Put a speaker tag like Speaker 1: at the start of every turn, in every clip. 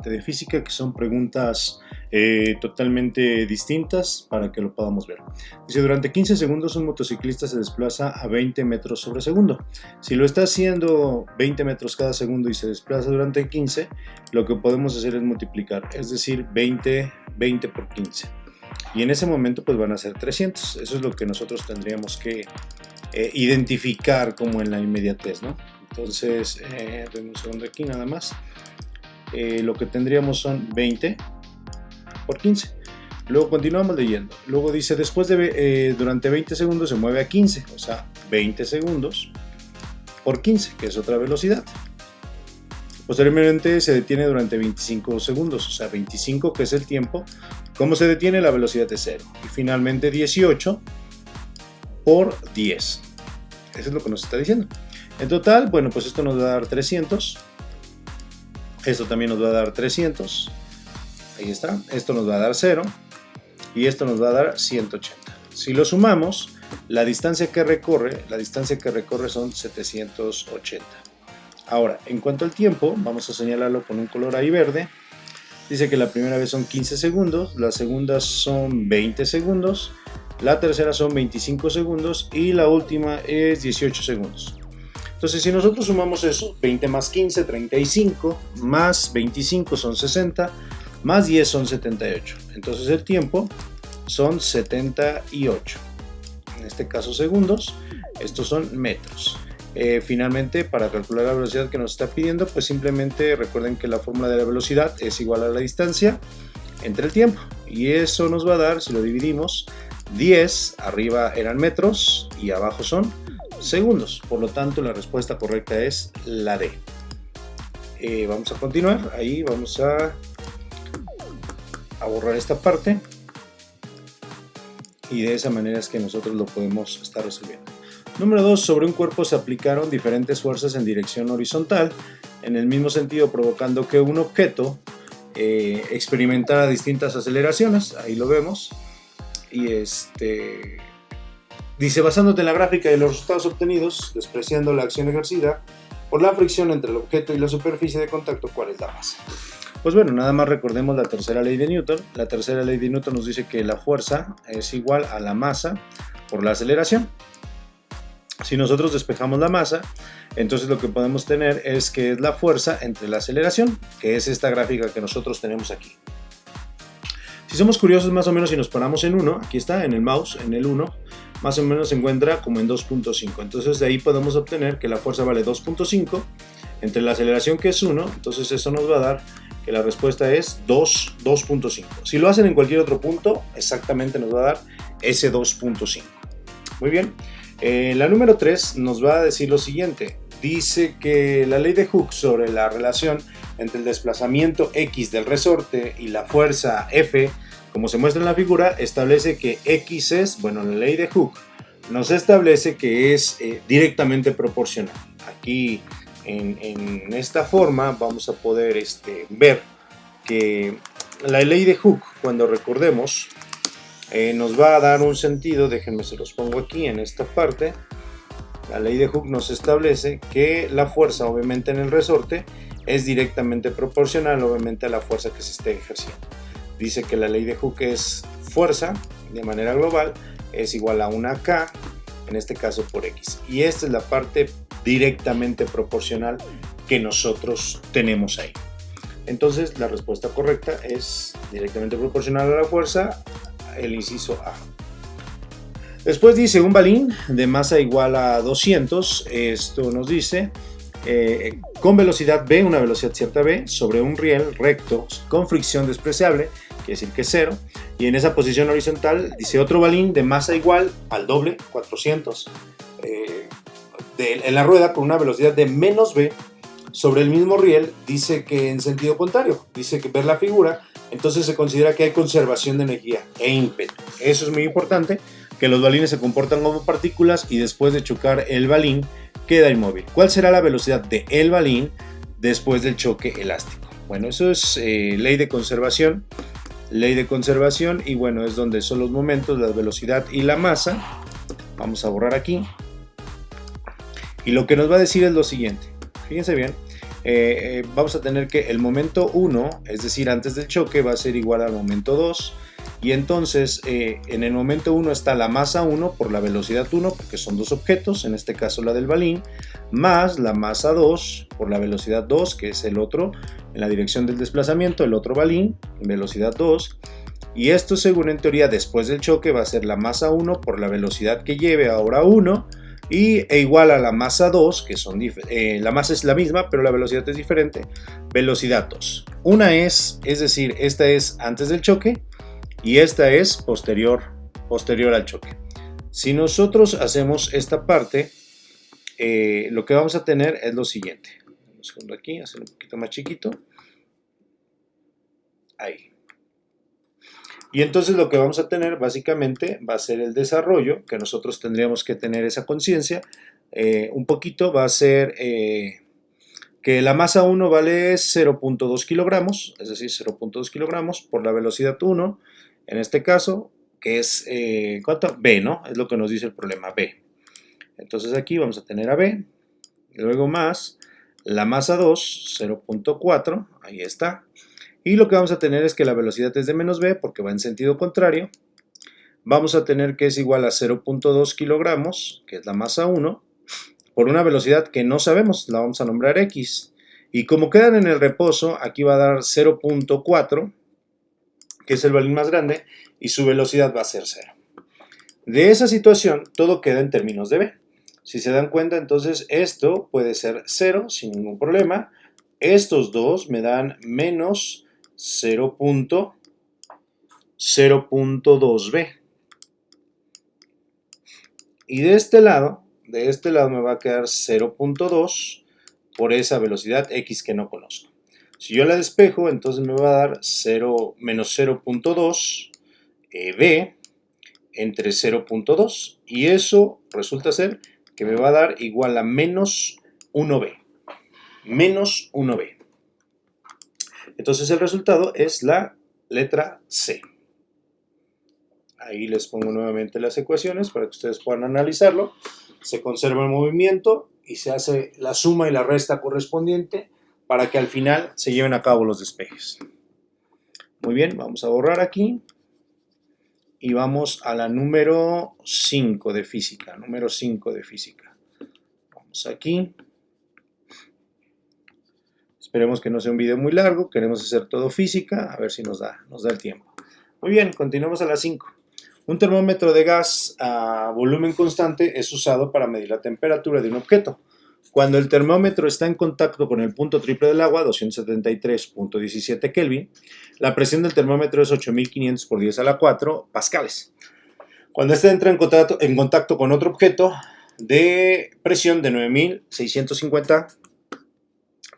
Speaker 1: parte de física, que son preguntas totalmente distintas para que lo podamos ver. Dice, durante 15 segundos un motociclista se desplaza a 20 metros sobre segundo. Si lo está haciendo 20 metros cada segundo y se desplaza durante 15, lo que podemos hacer es multiplicar, es decir, 20 por 15. Y en ese momento pues van a ser 300. Eso es lo que nosotros tendríamos que identificar como en la inmediatez, ¿no? Entonces, denme un segundo aquí nada más. Lo que tendríamos son 20 por 15. Luego continuamos leyendo. Luego dice, después de durante 20 segundos se mueve a 15, o sea, 20 segundos por 15, que es otra velocidad. Posteriormente se detiene durante 25 segundos, o sea, 25, que es el tiempo. ¿Cómo se detiene? La velocidad de 0. Y finalmente 18 por 10. Eso es lo que nos está diciendo. En total, bueno, pues esto nos va a dar 300. Esto también nos va a dar 300. Ahí está. Esto nos va a dar 0. Y esto nos va a dar 180. Si lo sumamos, la distancia que recorre son 780. Ahora, en cuanto al tiempo, vamos a señalarlo con un color ahí verde. Dice que la primera vez son 15 segundos, la segunda son 20 segundos, la tercera son 25 segundos y la última es 18 segundos. Entonces, si nosotros sumamos eso, 20 más 15, 35, más 25 son 60, más 10 son 78. Entonces el tiempo son 78. En este caso segundos, estos son metros. Finalmente, para calcular la velocidad que nos está pidiendo, pues simplemente recuerden que la fórmula de la velocidad es igual a la distancia entre el tiempo. Y eso nos va a dar, si lo dividimos, 10, arriba eran metros y abajo son segundos. Por lo tanto, la respuesta correcta es la D. Vamos a continuar. Ahí vamos a borrar esta parte. Y de esa manera es que nosotros lo podemos estar resolviendo. Número 2. Sobre un cuerpo se aplicaron diferentes fuerzas en dirección horizontal, en el mismo sentido provocando que un objeto experimentara distintas aceleraciones. Ahí lo vemos. Y dice, basándote en la gráfica de los resultados obtenidos, despreciando la acción ejercida por la fricción entre el objeto y la superficie de contacto, ¿cuál es la masa? Pues bueno, nada más recordemos la tercera ley de Newton. La tercera ley de Newton nos dice que la fuerza es igual a la masa por la aceleración. Si nosotros despejamos la masa, entonces lo que podemos tener es que es la fuerza entre la aceleración, que es esta gráfica que nosotros tenemos aquí. Si somos curiosos más o menos, si nos paramos en 1, aquí está, en el mouse, en el 1, más o menos se encuentra como en 2.5. Entonces de ahí podemos obtener que la fuerza vale 2.5 entre la aceleración, que es 1, entonces eso nos va a dar que la respuesta es 2.5. Si lo hacen en cualquier otro punto, exactamente nos va a dar ese 2.5. Muy bien. La número 3 nos va a decir lo siguiente. Dice que la ley de Hooke sobre la relación entre el desplazamiento X del resorte y la fuerza F, como se muestra en la figura, establece que X es, bueno, la ley de Hooke nos establece que es directamente proporcional. Aquí en esta forma vamos a poder ver que la ley de Hooke, cuando recordemos, nos va a dar un sentido. Déjenme se los pongo aquí en esta parte. La ley de Hooke nos establece que la fuerza, obviamente en el resorte, es directamente proporcional, obviamente, a la fuerza que se esté ejerciendo. Dice que la ley de Hooke es fuerza, de manera global, es igual a una K, en este caso por X. Y esta es la parte directamente proporcional que nosotros tenemos ahí. Entonces, la respuesta correcta es directamente proporcional a la fuerza, el inciso A. Después dice un balín de masa igual a 200, esto nos dice con velocidad v, una velocidad cierta v, sobre un riel recto con fricción despreciable, quiere decir que es 0, y en esa posición horizontal dice otro balín de masa igual al doble, 400, en la rueda con una velocidad de menos v sobre el mismo riel. Dice que en sentido contrario, dice que ver la figura, entonces se considera que hay conservación de energía e ímpetu. Eso es muy importante, que los balines se comportan como partículas y después de chocar el balín queda inmóvil. ¿Cuál será la velocidad del balín después del choque elástico? Bueno, eso es ley de conservación, y bueno, es donde son los momentos, la velocidad y la masa. Vamos a borrar aquí. Y lo que nos va a decir es lo siguiente. Fíjense bien, vamos a tener que el momento 1, es decir, antes del choque, va a ser igual al momento 2. Y entonces en el momento 1 está la masa 1 por la velocidad 1, porque son dos objetos, en este caso la del balín, más la masa 2 por la velocidad 2, que es el otro, en la dirección del desplazamiento, el otro balín, velocidad 2. Y esto, según en teoría, después del choque va a ser la masa 1 por la velocidad que lleve ahora 1, e igual a la masa 2, que son la masa es la misma, pero la velocidad es diferente, velocidad 2. Una es decir, esta es antes del choque, y esta es posterior al choque. Si nosotros hacemos esta parte, lo que vamos a tener es lo siguiente. Un segundo aquí, hacerlo un poquito más chiquito. Ahí. Y entonces lo que vamos a tener básicamente va a ser el desarrollo, que nosotros tendríamos que tener esa conciencia. Un poquito va a ser que la masa 1 vale 0.2 kilogramos, es decir, 0.2 kilogramos por la velocidad 1, en este caso, que es, ¿cuánto? B, ¿no? Es lo que nos dice el problema, B. Entonces aquí vamos a tener a B, y luego más la masa 2, 0.4, ahí está. Y lo que vamos a tener es que la velocidad es de menos B, porque va en sentido contrario. Vamos a tener que es igual a 0.2 kilogramos, que es la masa 1, por una velocidad que no sabemos, la vamos a nombrar X. Y como quedan en el reposo, aquí va a dar 0.4, que es el balín más grande, y su velocidad va a ser 0. De esa situación, todo queda en términos de B. Si se dan cuenta, entonces esto puede ser 0 sin ningún problema. Estos dos me dan menos 0.2B. Y de este lado me va a quedar 0.2 por esa velocidad X que no conozco. Si yo la despejo, entonces me va a dar menos 0.2 B entre 0.2, y eso resulta ser que me va a dar igual a menos 1B. Menos 1B. Entonces el resultado es la letra C. Ahí les pongo nuevamente las ecuaciones para que ustedes puedan analizarlo. Se conserva el movimiento y se hace la suma y la resta correspondiente para que al final se lleven a cabo los despejes. Muy bien, vamos a borrar aquí y vamos a la número 5 de física. Número 5 de física. Vamos aquí. Esperemos que no sea un video muy largo, queremos hacer todo física, a ver si nos da el tiempo. Muy bien, continuamos a la 5. Un termómetro de gas a volumen constante es usado para medir la temperatura de un objeto. Cuando el termómetro está en contacto con el punto triple del agua, 273.17 Kelvin, la presión del termómetro es 8500 por 10 a la 4 pascales. Cuando este entra en contacto con otro objeto, de presión de 9650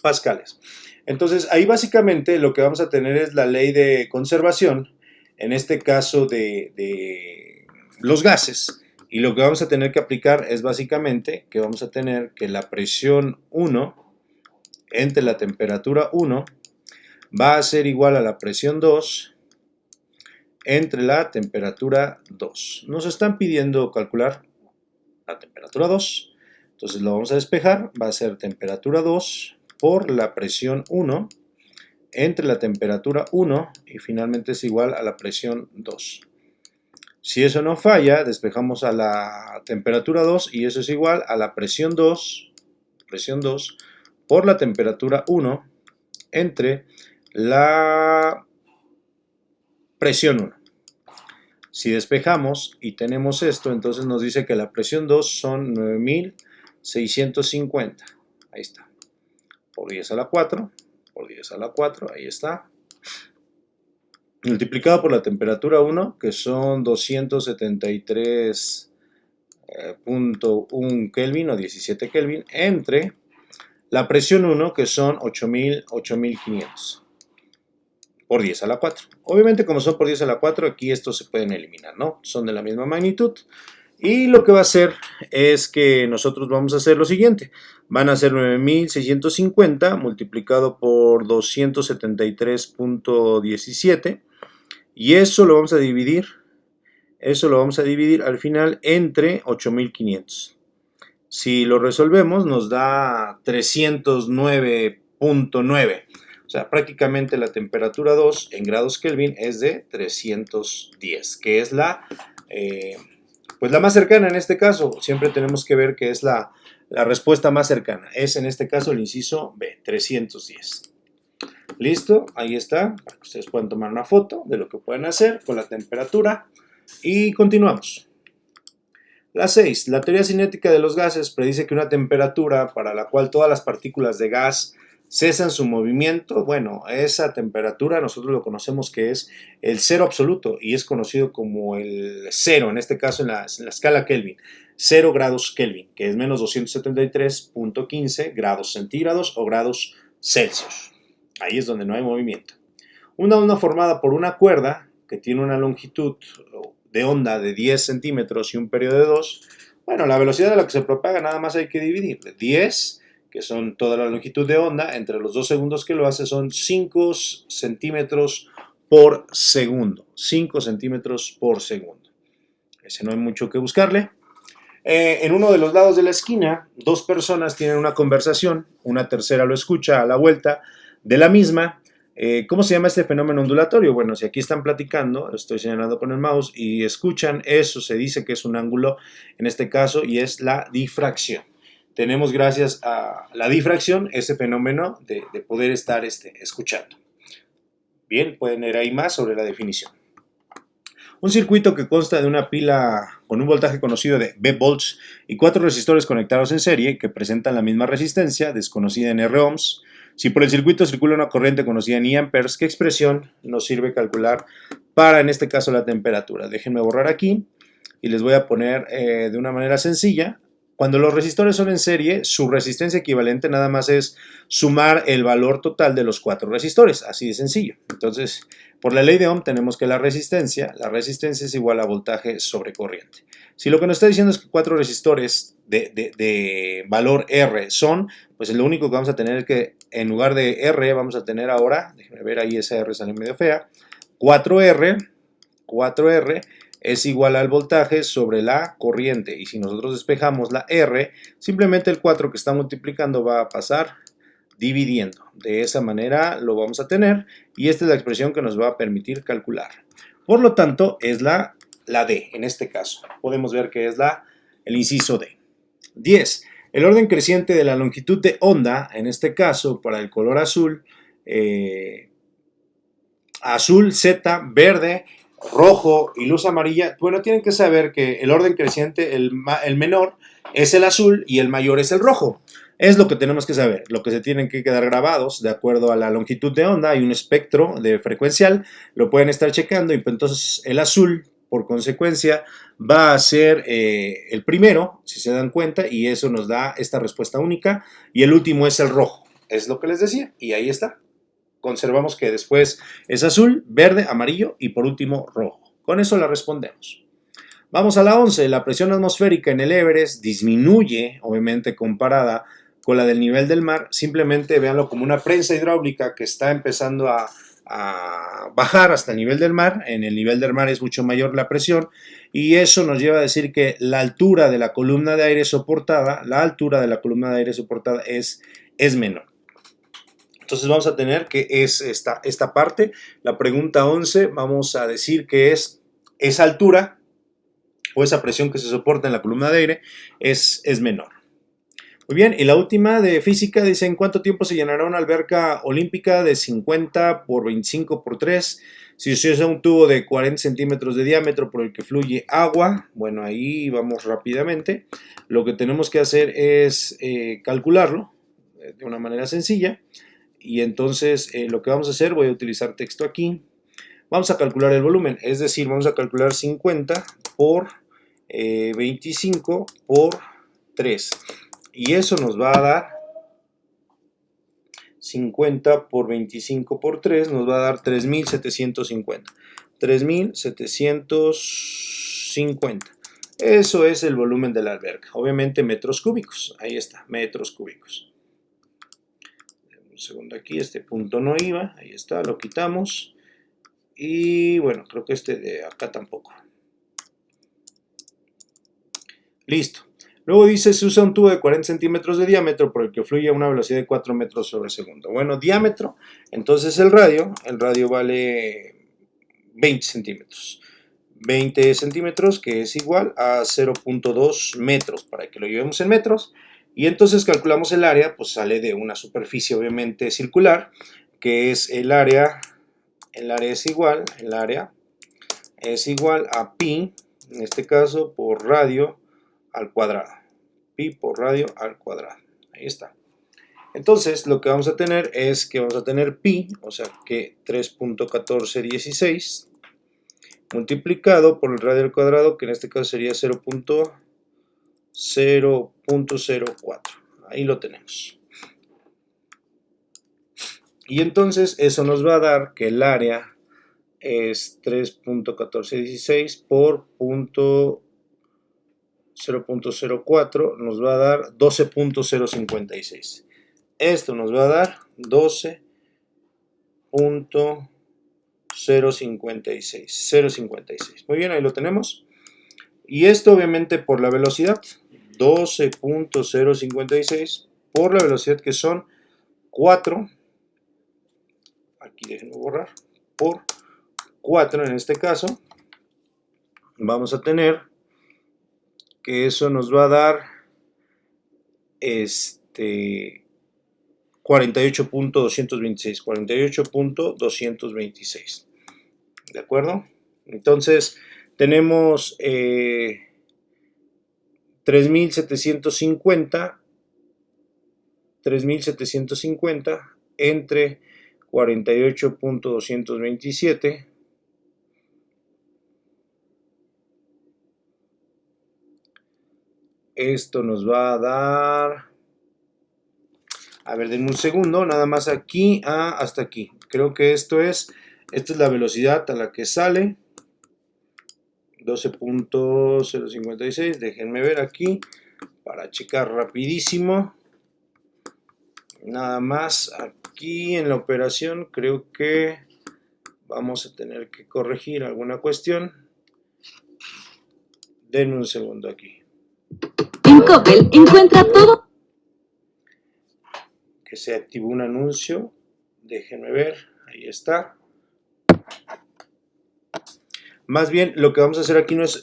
Speaker 1: pascales. Entonces, ahí básicamente lo que vamos a tener es la ley de conservación, en este caso de los gases. Y lo que vamos a tener que aplicar es básicamente que vamos a tener que la presión 1 entre la temperatura 1 va a ser igual a la presión 2 entre la temperatura 2. Nos están pidiendo calcular la temperatura 2. Entonces lo vamos a despejar. Va a ser temperatura 2 por la presión 1 entre la temperatura 1 y finalmente es igual a la presión 2. Si eso no falla, despejamos a la temperatura 2 y eso es igual a la presión 2 por la temperatura 1 entre la presión 1. Si despejamos y tenemos esto, entonces nos dice que la presión 2 son 9650. Ahí está. Por 10 a la 4, por 10 a la 4, ahí está. Multiplicado por la temperatura 1, que son 273.1 Kelvin o 17 Kelvin, entre la presión 1, que son 8500 por 10 a la 4. Obviamente, como son por 10 a la 4, aquí estos se pueden eliminar, ¿no? Son de la misma magnitud. Y lo que va a hacer es que nosotros vamos a hacer lo siguiente. Van a ser 9650 multiplicado por 273.17. Y eso lo vamos a dividir. Al final entre 8500. Si lo resolvemos nos da 309 300.9. O sea, prácticamente la temperatura 2 en grados Kelvin es de 310, que es pues la más cercana en este caso. Siempre tenemos que ver que es la respuesta más cercana. Es en este caso el inciso B, 310. Listo, ahí está. Ustedes pueden tomar una foto de lo que pueden hacer con la temperatura. Y continuamos. La 6. La teoría cinética de los gases predice que una temperatura para la cual todas las partículas de gas cesan su movimiento, bueno, esa temperatura nosotros lo conocemos que es el cero absoluto y es conocido como el cero, en este caso en la escala Kelvin, 0 grados Kelvin, que es menos 273.15 grados centígrados o grados Celsius. Ahí es donde no hay movimiento. Una onda formada por una cuerda que tiene una longitud de onda de 10 centímetros y un periodo de 2, bueno, la velocidad a la que se propaga nada más hay que dividir. 10, que son toda la longitud de onda, entre los 2 segundos que lo hace son 5 centímetros por segundo. 5 centímetros por segundo. Ese no hay mucho que buscarle. En uno de los lados de la esquina, dos personas tienen una conversación, una tercera lo escucha a la vuelta de la misma. ¿Cómo se llama este fenómeno ondulatorio? Bueno, si aquí están platicando, estoy señalando con el mouse y escuchan, eso se dice que es un ángulo en este caso y es la difracción. Tenemos gracias a la difracción ese fenómeno de poder estar escuchando. Bien, pueden leer ahí más sobre la definición. Un circuito que consta de una pila con un voltaje conocido de V volts y 4 resistores conectados en serie que presentan la misma resistencia, desconocida en R ohms. Si por el circuito circula una corriente conocida en I amperes, ¿qué expresión nos sirve calcular para, en este caso, la temperatura? Déjenme borrar aquí y les voy a poner de una manera sencilla. Cuando los resistores son en serie, su resistencia equivalente nada más es sumar el valor total de los 4 resistores, así de sencillo. Entonces, por la ley de Ohm tenemos que la resistencia es igual a voltaje sobre corriente. Si lo que nos está diciendo es que 4 resistores de valor R son, pues lo único que vamos a tener es que en lugar de R vamos a tener ahora, déjenme ver ahí, esa R sale medio fea, 4R es igual al voltaje sobre la corriente. Y si nosotros despejamos la R, simplemente el 4 que está multiplicando va a pasar dividiendo. De esa manera lo vamos a tener y esta es la expresión que nos va a permitir calcular. Por lo tanto, es la D en este caso. Podemos ver que es el inciso D. 10. El orden creciente de la longitud de onda, en este caso para el color azul, azul, Z, verde, rojo y luz amarilla, bueno, tienen que saber que el orden creciente, el menor es el azul y el mayor es el rojo. Es lo que tenemos que saber, lo que se tienen que quedar grabados de acuerdo a la longitud de onda. Hay un espectro de frecuencial, lo pueden estar checando y entonces el azul, por consecuencia, va a ser el primero, si se dan cuenta, y eso nos da esta respuesta única, y el último es el rojo, es lo que les decía, y ahí está. Conservamos que después es azul, verde, amarillo y por último rojo. Con eso la respondemos. Vamos a la 11. La presión atmosférica en el Everest disminuye, obviamente comparada con la del nivel del mar. Simplemente véanlo como una prensa hidráulica que está empezando a bajar hasta el nivel del mar. En el nivel del mar es mucho mayor la presión y eso nos lleva a decir que la altura de la columna de aire soportada, es menor. Entonces vamos a tener que es esta parte, la pregunta 11, vamos a decir que es esa altura o esa presión que se soporta en la columna de aire es menor. Muy bien, y la última de física dice: ¿en cuánto tiempo se llenará una alberca olímpica de 50 por 25 por 3 si se usa un tubo de 40 centímetros de diámetro por el que fluye agua? Bueno, ahí vamos rápidamente. Lo que tenemos que hacer es calcularlo de una manera sencilla. Y entonces lo que vamos a hacer, voy a utilizar texto aquí, vamos a calcular el volumen, es decir, vamos a calcular 50 por 25 por 3 y eso nos va a dar 50 por 25 por 3 nos va a dar 3750. Eso es el volumen de la alberca, obviamente metros cúbicos, ahí está, metros cúbicos. Un segundo aquí, este punto no iba, ahí está, lo quitamos y bueno, creo que este de acá tampoco. Listo. Luego dice, se usa un tubo de 40 centímetros de diámetro por el que fluye a una velocidad de 4 metros sobre segundo. Bueno, diámetro, entonces el radio vale 20 centímetros. 20 centímetros, que es igual a 0.2 metros, para que lo llevemos en metros. Y entonces calculamos el área, pues sale de una superficie obviamente circular, que es el área es igual a pi, en este caso, por radio al cuadrado. Pi por radio al cuadrado. Ahí está. Entonces, lo que vamos a tener es que vamos a tener pi, o sea que 3.1416, multiplicado por el radio al cuadrado, que en este caso sería 0.04. Ahí lo tenemos. Y entonces eso nos va a dar que el área es 3.1416 por 0.04, nos va a dar 12.056. Esto nos va a dar 12.056. Muy bien, ahí lo tenemos. Y esto obviamente por la velocidad, 12.056 por la velocidad, que son 4, aquí déjenme borrar, por 4 en este caso, vamos a tener que eso nos va a dar 48.226. ¿De acuerdo? Entonces tenemos 3.750 entre 48.227 esto nos va a dar, a ver, denme un segundo, nada más aquí hasta aquí. Creo que esta es la velocidad a la que sale, 12.056, déjenme ver aquí para checar rapidísimo. Nada más aquí en la operación creo que vamos a tener que corregir alguna cuestión. Denme un segundo aquí.
Speaker 2: En Coppel encuentra todo.
Speaker 1: Que se activó un anuncio, déjenme ver, ahí está. Más bien lo que vamos a hacer aquí no es,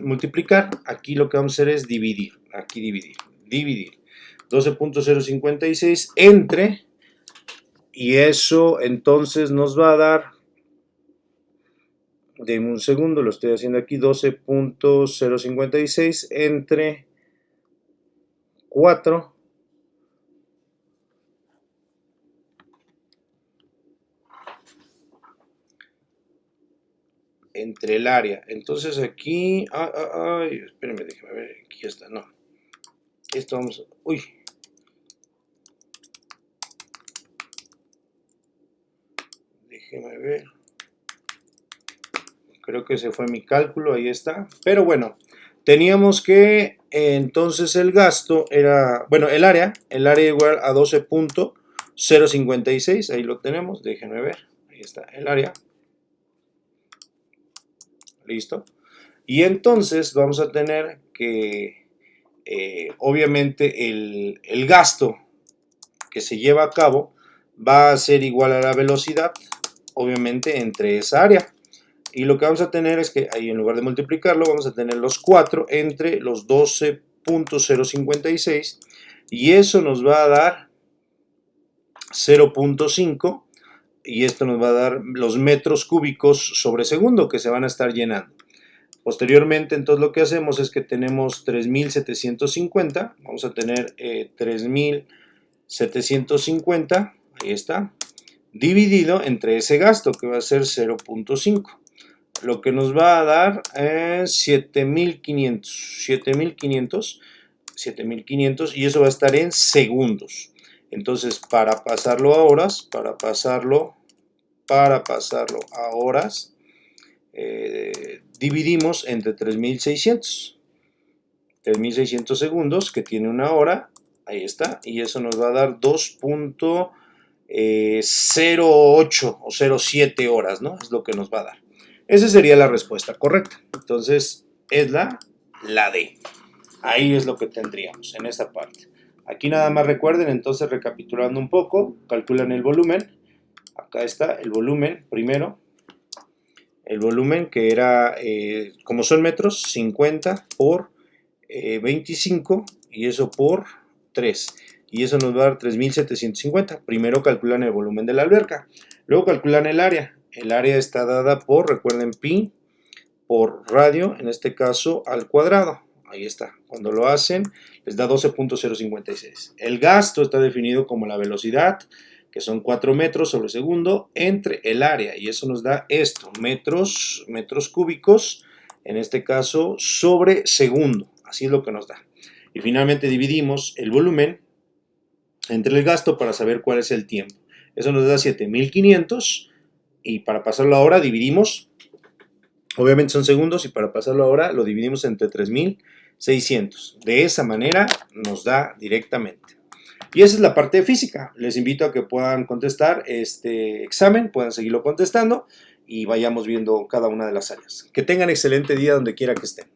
Speaker 1: multiplicar, aquí lo que vamos a hacer es dividir, aquí dividir. 12.056 entre, y eso entonces nos va a dar, denme un segundo, lo estoy haciendo aquí, 12.056 entre 4, entre el área. Entonces aquí, espérenme, déjenme ver, aquí está, no. Esto vamos, déjenme ver. Creo que ese fue mi cálculo, ahí está. Pero bueno, teníamos que, entonces el gasto era, bueno, el área igual a 12.056, ahí lo tenemos, déjenme ver, ahí está el área. Listo. Y entonces vamos a tener que, obviamente, el gasto que se lleva a cabo va a ser igual a la velocidad, obviamente, entre esa área. Y lo que vamos a tener es que ahí, en lugar de multiplicarlo, vamos a tener los 4 entre los 12.056, y eso nos va a dar 0.5, y esto nos va a dar los metros cúbicos sobre segundo que se van a estar llenando. Posteriormente, entonces lo que hacemos es que tenemos 3.750, vamos a tener 3.750, ahí está, dividido entre ese gasto que va a ser 0.5. Lo que nos va a dar es 7.500, y eso va a estar en segundos. Entonces, para pasarlo a horas, dividimos entre 3.600 segundos, que tiene una hora, ahí está, y eso nos va a dar 2.08 o 0.7 horas, ¿no? Es lo que nos va a dar. Esa sería la respuesta correcta. Entonces, es la D. Ahí es lo que tendríamos en esta parte. Aquí nada más recuerden, entonces recapitulando un poco, calculan el volumen. Acá está el volumen primero. El volumen que era, como son metros, 50 por 25 y eso por 3. Y eso nos va a dar 3.750. Primero calculan el volumen de la alberca. Luego calculan el área. El área está dada por, recuerden, pi por radio, en este caso al cuadrado. Ahí está. Cuando lo hacen, les da 12.056. El gasto está definido como la velocidad, que son 4 metros sobre segundo, entre el área. Y eso nos da esto, metros cúbicos, en este caso, sobre segundo. Así es lo que nos da. Y finalmente dividimos el volumen entre el gasto para saber cuál es el tiempo. Eso nos da 7.500 y para pasarlo a hora dividimos, obviamente son segundos, y para pasarlo a hora lo dividimos entre 3.600. De esa manera nos da directamente. Y esa es la parte de física. Les invito a que puedan contestar este examen, puedan seguirlo contestando y vayamos viendo cada una de las áreas. Que tengan excelente día donde quiera que estén.